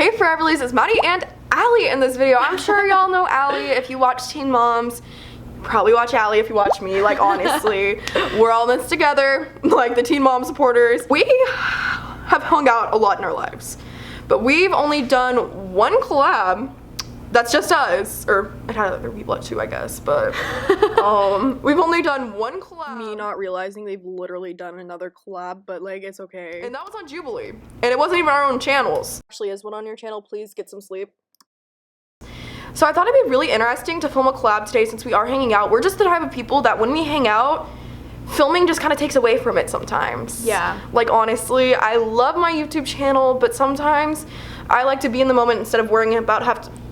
Hey Foreverlies, it's Maddie and Allie in this video. I'm sure y'all know Allie if you watch Teen Moms. Probably watch Allie if you watch me, like honestly. We're all in this together, like the Teen Mom supporters. We have hung out a lot in our lives, but we've only done one collab. That's just us, or it had other people too, I guess, but we've only done one collab. Me not realizing they've literally done another collab, but like, it's okay. And that was on Jubilee, and it wasn't even our own channels. Actually, is one on your channel, please get some sleep. So I thought it'd be really interesting to film a collab today since we are hanging out. We're just the type of people that when we hang out, filming just kind of takes away from it sometimes. Yeah. Like honestly, I love my YouTube channel, but sometimes I like to be in the moment instead of worrying about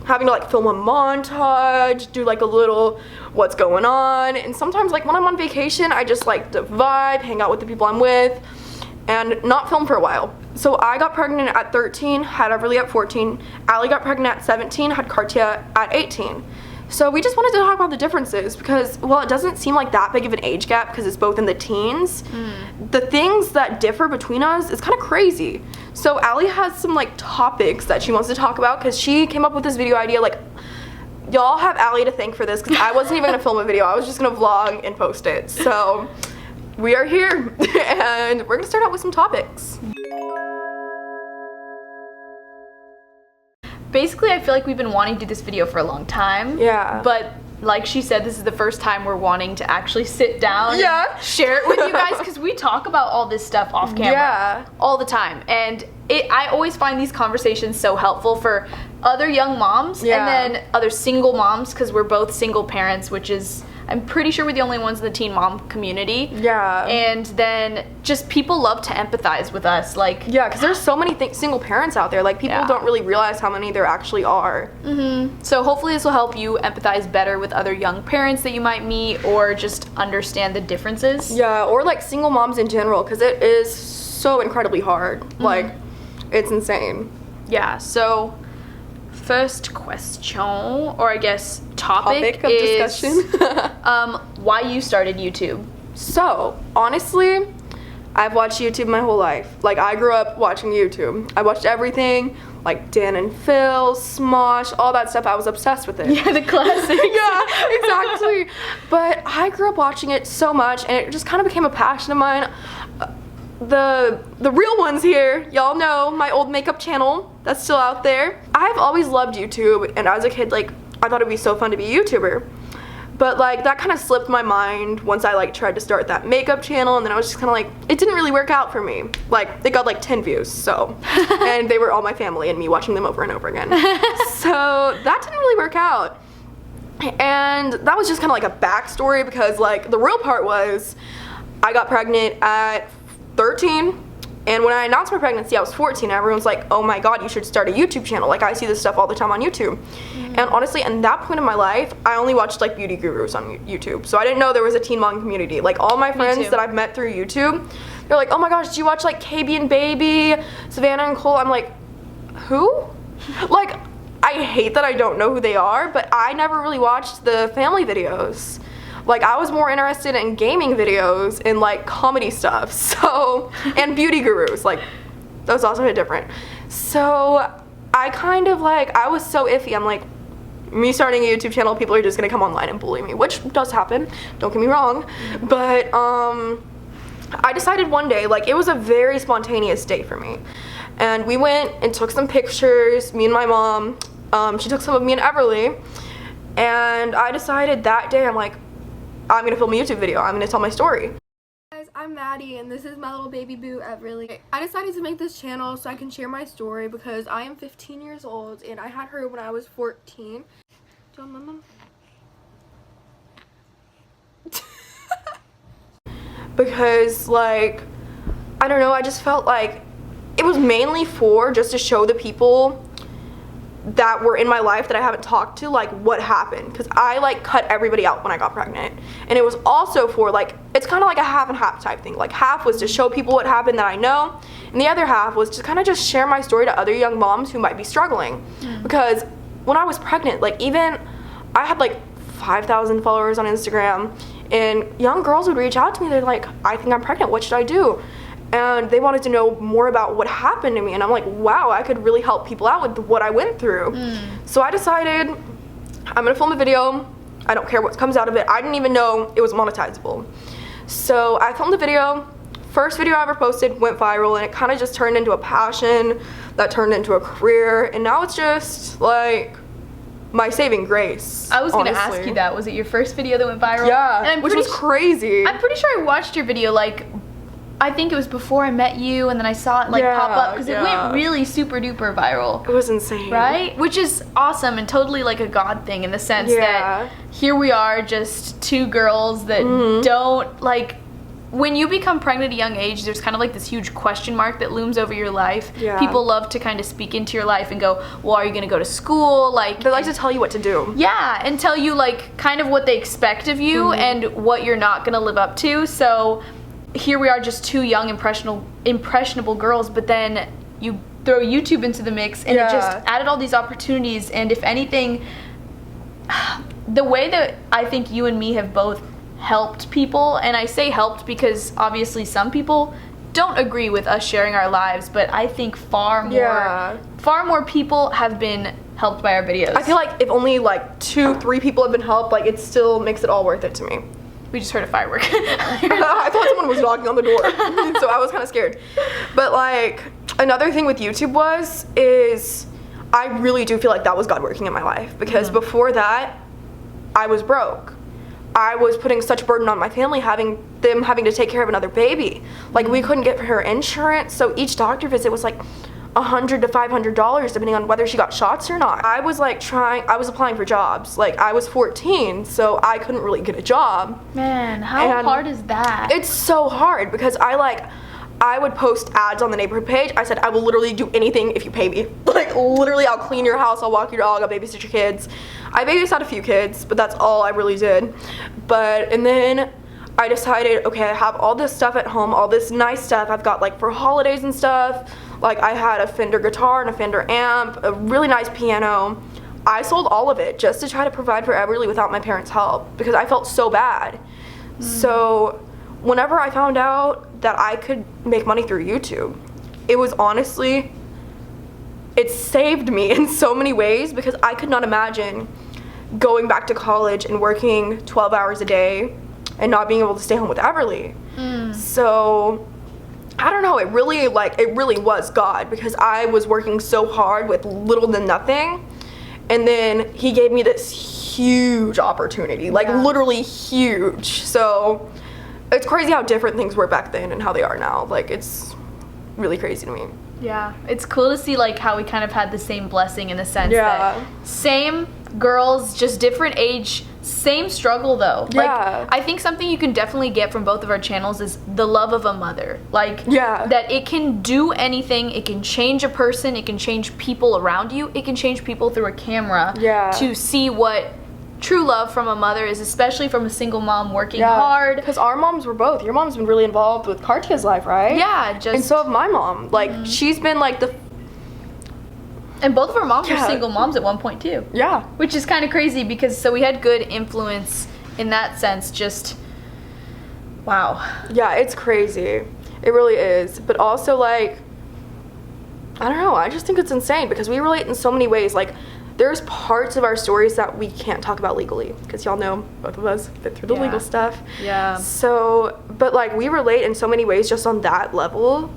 having to like film a montage, do like a little what's going on. And sometimes like when I'm on vacation, I just like to vibe, hang out with the people I'm with, and not film for a while. So I got pregnant at 13, had Everly at 14, Allie got pregnant at 17, had Cartia at 18. So we just wanted to talk about the differences because, well, it doesn't seem like that big of an age gap because it's both in the teens. The things that differ between us is kind of crazy. So Allie has some like topics that she wants to talk about because she came up with this video idea. Like, y'all have Allie to thank for this because I wasn't even gonna film a video. I was just gonna vlog and post it. So we are here and we're gonna start out with some topics. Basically, I feel like we've been wanting to do this video for a long time. Yeah. But like she said, this is the first time we're wanting to actually sit down and share it with you guys because we talk about all this stuff off camera all the time. And I always find these conversations so helpful for other young moms and then other single moms because we're both single parents, which is, I'm pretty sure we're the only ones in the teen mom community. Yeah. And then just people love to empathize with us. Like, yeah, because there's so many single parents out there. Like, people don't really realize how many there actually are. So hopefully this will help you empathize better with other young parents that you might meet or just understand the differences. Yeah, or like single moms in general because it is so incredibly hard. Like, it's insane. Yeah, so first question, or I guess topic of is, discussion. why you started YouTube. So, honestly, I've watched YouTube my whole life. Like, I grew up watching YouTube. I watched everything, like Dan and Phil, Smosh, all that stuff. I was obsessed with it. Yeah, the classics. Yeah, exactly. But I grew up watching it so much, and it just kind of became a passion of mine. The real ones here, y'all know my old makeup channel that's still out there. I've always loved YouTube, and as a kid, like, I thought it'd be so fun to be a YouTuber. But like, that kind of slipped my mind once I like tried to start that makeup channel, and then I was just kind of like, it didn't really work out for me. Like, it got like 10 views, so, and they were all my family and me watching them over and over again. So that didn't really work out. And that was just kind of like a backstory because like, the real part was I got pregnant at 13, and when I announced my pregnancy I was 14, and everyone's like, oh my god, you should start a YouTube channel. Like, I see this stuff all the time on YouTube. And honestly, in that point in my life, I only watched like beauty gurus on YouTube, so I didn't know there was a teen mom community. Like, all my friends that I've met through YouTube, they're like, oh my gosh, do you watch like KB and Baby, Savannah and Cole? I'm like, who? Like, I hate that I don't know who they are, but I never really watched the family videos. Like, I was more interested in gaming videos and like comedy stuff, so, and beauty gurus, like, that was also a bit different. So I kind of like, I was so iffy. I'm like, me starting a YouTube channel, people are just gonna come online and bully me, which does happen, don't get me wrong. But I decided one day, like, it was a very spontaneous day for me, and we went and took some pictures, me and my mom. She took some of me and Everly, and I decided that day, I'm like, I'm gonna film a YouTube video. I'm gonna tell my story. Guys, I'm Maddie, and this is my little baby boo Everly. I decided to make this channel so I can share my story because I am 15 years old and I had her when I was 14. Do you want mama? Because like, I don't know, I just felt like it was mainly for just to show the people that were in my life that I haven't talked to, like, what happened, because I like cut everybody out when I got pregnant. And it was also for like, it's kind of like a half and half type thing. Like, half was to show people what happened that I know, and the other half was to kind of just share my story to other young moms who might be struggling. Because when I was pregnant, like, even I had like 5,000 followers on Instagram, and young girls would reach out to me. They're like, I think I'm pregnant, what should I do? and they wanted to know more about what happened to me, and I'm like, wow, I could really help people out with what I went through. So I decided I'm gonna film a video. I don't care what comes out of it. I didn't even know it was monetizable. So I filmed a video. First video I ever posted went viral, and it kind of just turned into a passion that turned into a career, and now it's just like my saving grace. I was gonna ask you that. Was it your first video that went viral? Yeah, and which was crazy. I'm pretty sure I watched your video, like, I think it was before I met you, and then I saw it like pop up because it went really super duper viral. It was insane. Right? Which is awesome and totally like a God thing in the sense that here we are, just two girls that don't, like, when you become pregnant at a young age, there's kind of like this huge question mark that looms over your life. Yeah. People love to kind of speak into your life and go, well, are you going to go to school? Like, they like to tell you what to do. Yeah, and tell you like kind of what they expect of you and what you're not going to live up to. So here we are, just two young impressionable girls, but then you throw YouTube into the mix, and it just added all these opportunities. And if anything, the way that I think you and me have both helped people, and I say helped because obviously some people don't agree with us sharing our lives, but I think far more people have been helped by our videos. I feel like if only like 2-3 people have been helped, like it still makes it all worth it to me. We just heard a firework. I thought someone was knocking on the door, so I was kind of scared. But like another thing with YouTube is I really do feel like that was God working in my life, because before that I was broke. I was putting such a burden on my family, having to take care of another baby. Like we couldn't get her insurance, so each doctor visit was like $100 to $500 depending on whether she got shots or not. I was applying for jobs. Like I was 14, so I couldn't really get a job. Man, how hard is that? It's so hard because I would post ads on the neighborhood page. I said, I will literally do anything if you pay me. Like, literally, I'll clean your house, I'll walk your dog, I'll babysit your kids. I babysat a few kids, but that's all I really did. And then I decided, okay, I have all this stuff at home, all this nice stuff I've got, like, for holidays and stuff. Like, I had a Fender guitar and a Fender amp, a really nice piano. I sold all of it just to try to provide for Everly without my parents' help because I felt so bad. So whenever I found out that I could make money through YouTube, it was honestly, it saved me in so many ways because I could not imagine going back to college and working 12 hours a day and not being able to stay home with Everly. So I don't know, it really was God, because I was working so hard with little to nothing, and then he gave me this huge opportunity, like literally huge. So it's crazy how different things were back then and how they are now. Like, it's really crazy to me. Yeah, it's cool to see like how we kind of had the same blessing in the sense that same girls, just different age, same struggle though. Like, I think something you can definitely get from both of our channels is the love of a mother. Like, that it can do anything, it can change a person, it can change people around you, it can change people through a camera to see what true love from a mother is, especially from a single mom working hard. Because our moms were both. Your mom's been really involved with Kartia's life, right? Yeah, and so have my mom. Like, she's been like and both of our moms were single moms at one point too. Yeah. Which is kind of crazy because so we had good influence in that sense. Just wow. Yeah, it's crazy. It really is. But also, like, I don't know, I just think it's insane because we relate in so many ways. Like, there's parts of our stories that we can't talk about legally because y'all know both of us fit through the legal stuff. Yeah. So, but like we relate in so many ways just on that level.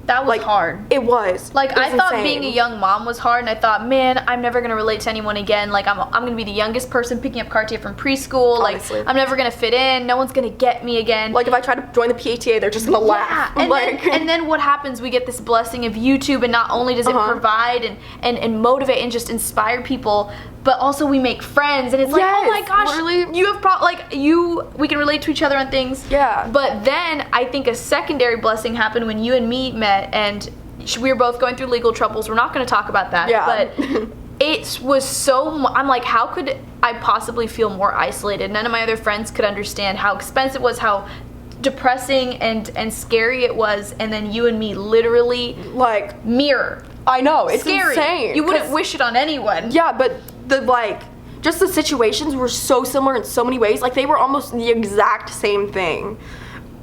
That was like, hard. It was. Like, I thought insane. being a young mom was hard, and I thought, man, I'm never gonna relate to anyone again. Like, I'm gonna be the youngest person picking up Kartia from preschool. Honestly. Like, I'm never gonna fit in. No one's gonna get me again. Like, if I try to join the PTA, they're just gonna laugh. And, like, and then what happens? We get this blessing of YouTube, and not only does it provide and motivate and just inspire people, but also we make friends, and it's like, oh my gosh, literally. you have we can relate to each other on things. Yeah. But then I think a secondary blessing happened when you and me met, and we were both going through legal troubles. We're not going to talk about that. Yeah. But it was so, I'm like, how could I possibly feel more isolated? None of my other friends could understand how expensive it was, how depressing and scary it was, and then you and me literally like mirror. I know, it's scary. insane. You wouldn't wish it on anyone. Yeah, but just the situations were so similar in so many ways. Like, they were almost the exact same thing.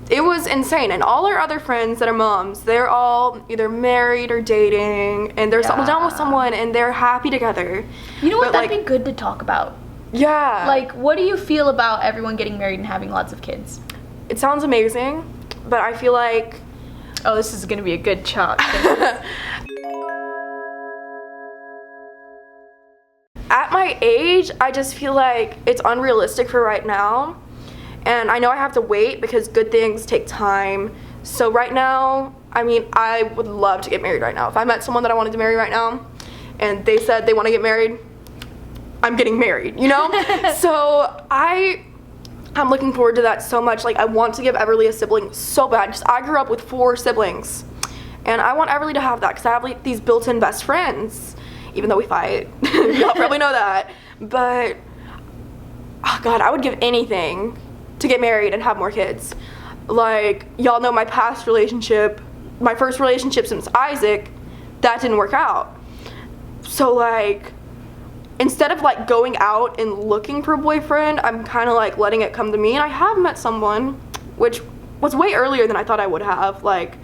it was insane. And all our other friends that are moms, they're all either married or dating, and they're settled down with someone, and they're happy together. You know what? But, That'd like, be good to talk about. Yeah. Like, what do you feel about everyone getting married and having lots of kids? It sounds amazing, but I feel like... Oh, this is gonna be a good chat. At my age, I just feel like it's unrealistic for right now. And I know I have to wait because good things take time. So right now, I mean, I would love to get married right now. If I met someone that I wanted to marry right now and they said they want to get married, I'm getting married, you know? So I'm looking forward to that so much. Like, I want to give Everly a sibling so bad. Just I grew up with 4 siblings. And I want Everly to have that because I have like these built-in best friends. Even though we fight. Y'all probably know that. But, oh God, I would give anything to get married and have more kids. Like, y'all know my past relationship, my first relationship since Isaac, that didn't work out. So like, instead of like going out and looking for a boyfriend, I'm kind of like letting it come to me. And I have met someone, which was way earlier than I thought I would have. Like,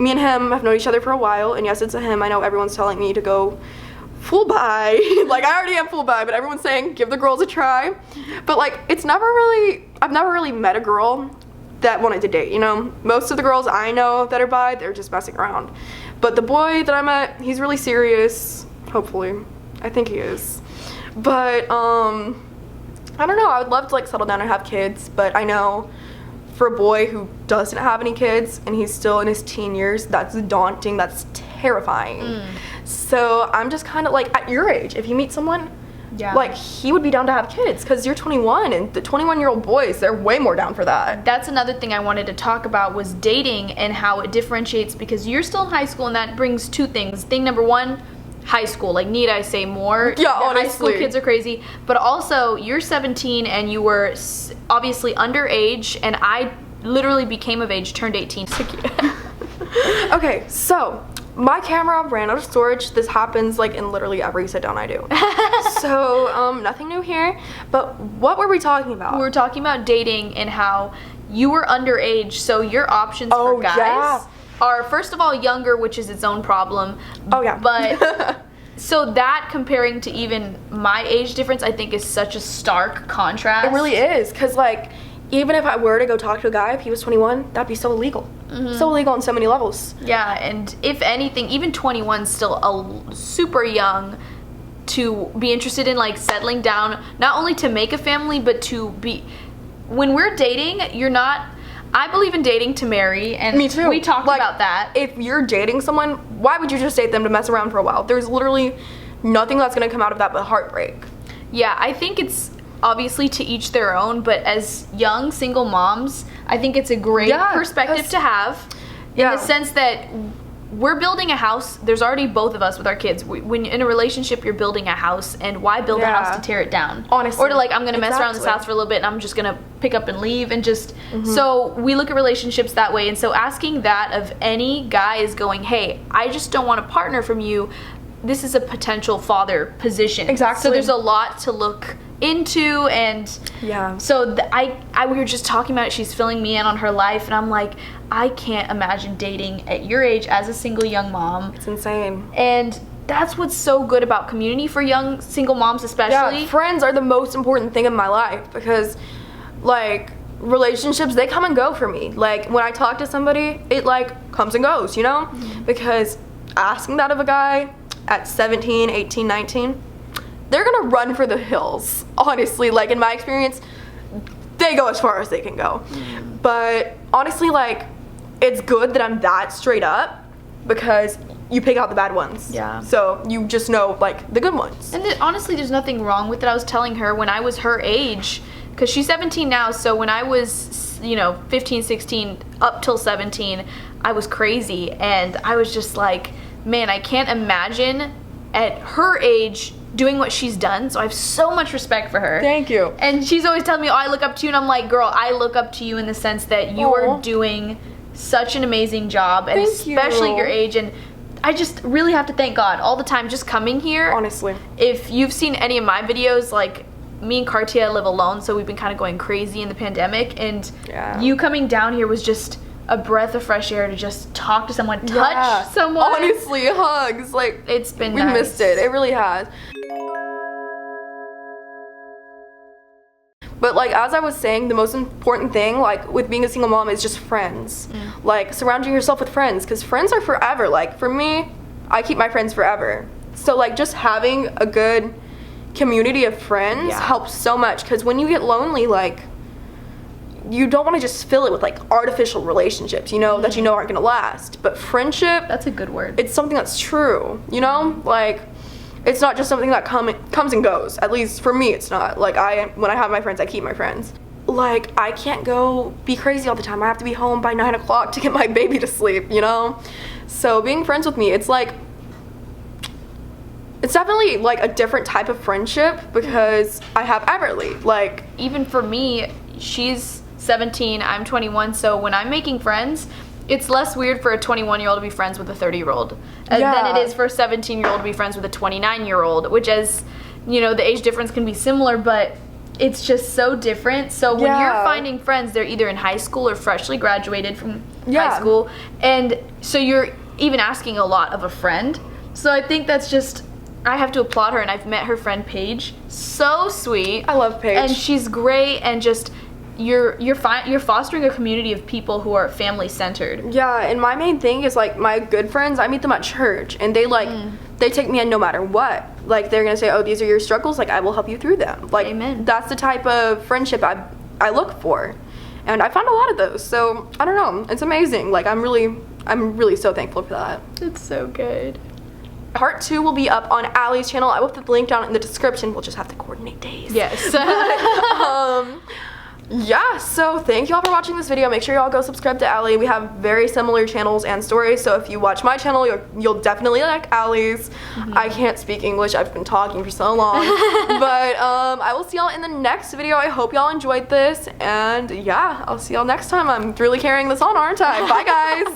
me and him have known each other for a while, and yes, it's a him. I know everyone's telling me to go full bi. Like, I already am full bi, but everyone's saying give the girls a try. But like, I've never really met a girl that wanted to date, you know? Most of the girls I know that are bi, they're just messing around. But the boy that I met, he's really serious, hopefully. I think he is. But, I don't know, I would love to like settle down and have kids, but I know for a boy who doesn't have any kids and he's still in his teen years, that's daunting, that's terrifying. So I'm just kind of like, at your age, if you meet someone, like, he would be down to have kids because you're 21, and the 21-year-old boys, they're way more down for that. That's another thing I wanted to talk about was dating and how it differentiates, because you're still in high school, and that brings 2 things. Thing number 1, high school. Like, need I say more? Yeah, honestly. High school kids are crazy. But also, you're 17 and you were obviously underage, and I literally became of age, turned 18. Okay, so my camera ran out of storage. This happens like in literally every sit down I do. So nothing new here. But what were we talking about? We were talking about dating and how you were underage, so your options for guys are, first of all, younger, which is its own problem. Oh yeah. But so that, comparing to even my age difference, I think is such a stark contrast. It really is, because like, even if I were to go talk to a guy if he was 21, that'd be so illegal. So illegal on so many levels. Yeah, and if anything, even 21 is still super young to be interested in like settling down, not only to make a family, but to be, when we're dating, you're not, I believe in dating to marry, and me too. We talked like, about that. If you're dating someone, why would you just date them to mess around for a while? There's literally nothing that's gonna come out of that but heartbreak. Yeah, I think it's obviously to each their own, but as young single moms, I think it's a great perspective to have, in the sense that we're building a house. There's already both of us with our kids. When in a relationship, you're building a house, and why build a house to tear it down? Honestly. Or to like, I'm gonna mess around this house for a little bit and I'm just gonna pick up and leave, and just, so we look at relationships that way. And so asking that of any guy is going, hey, I just don't want a partner from you. This is a potential father position. Exactly. So there's a lot to look into, and so we were just talking about it. She's filling me in on her life, and I'm like, I can't imagine dating at your age as a single young mom. It's insane. And that's what's so good about community for young single moms, especially. Yeah, friends are the most important thing in my life, because like, relationships, they come and go for me. Like, when I talk to somebody, it like comes and goes, you know? Because asking that of a guy at 17, 18, 19, they're gonna run for the hills, honestly. Like, in my experience, they go as far as they can go. But honestly, like, it's good that I'm that straight up, because you pick out the bad ones. Yeah. So you just know, like, the good ones. And honestly, there's nothing wrong with it. I was telling her when I was her age, because she's 17 now, so when I was, 15, 16, up till 17, I was crazy. And I was just like, man, I can't imagine at her age doing what she's done. So I have so much respect for her. Thank you. And she's always telling me, oh, I look up to you. And I'm like, girl, I look up to you in the sense that you are doing such an amazing job. And especially your age. And I just really have to thank God all the time just coming here. Honestly. If you've seen any of my videos, like, me and Cartia live alone, so we've been kind of going crazy in the pandemic, and Yeah. you coming down here was just a breath of fresh air to just talk to someone, touch someone. Honestly, hugs. Like, It's been we nice. missed it. It really has. But like, as I was saying, the most important thing, like, with being a single mom is just friends. Like, surrounding yourself with friends, because friends are forever. Like, for me, I keep my friends forever. So like, just having a good community of friends helps so much, because when you get lonely, like, you don't want to just fill it with like artificial relationships, you know, that you know aren't gonna last. But friendship, That's a good word. it's something that's true, you know? Like, it's not just something that comes and goes. At least for me, it's not. Like, when I have my friends, I keep my friends. Like, I can't go be crazy all the time. I have to be home by 9 o'clock to get my baby to sleep, you know? So being friends with me, it's like, it's definitely like a different type of friendship, because I have Everly. Like, Even for me, she's 17, I'm 21, so when I'm making friends, it's less weird for a 21-year-old to be friends with a 30-year-old than it is for a 17-year-old to be friends with a 29-year-old, which, as you know, the age difference can be similar, but it's just so different. So when you're finding friends, they're either in high school or freshly graduated from high school, and so you're even asking a lot of a friend. So I think that's just, I have to applaud her, and I've met her friend Paige. So sweet. I love Paige. And she's great, and just you're fostering a community of people who are family centered. Yeah, and my main thing is like my good friends, I meet them at church, and they like they take me in no matter what. Like, they're gonna say, oh, these are your struggles, like, I will help you through them. Like, Amen. That's the type of friendship I look for, and I found a lot of those. So I don't know, it's amazing. Like, I'm really so thankful for that. It's so good. Part 2 will be up on Allie's channel. I will put the link down in the description. We'll just have to coordinate days. Yes. Yeah, so thank you all for watching this video. Make sure y'all go subscribe to Allie. We have very similar channels and stories, so if you watch my channel, you'll definitely like Allie's. I can't speak English. I've been talking for so long. But I will see y'all in the next video. I hope y'all enjoyed this, and yeah, I'll see y'all next time. I'm really carrying this on, aren't I? Bye, guys.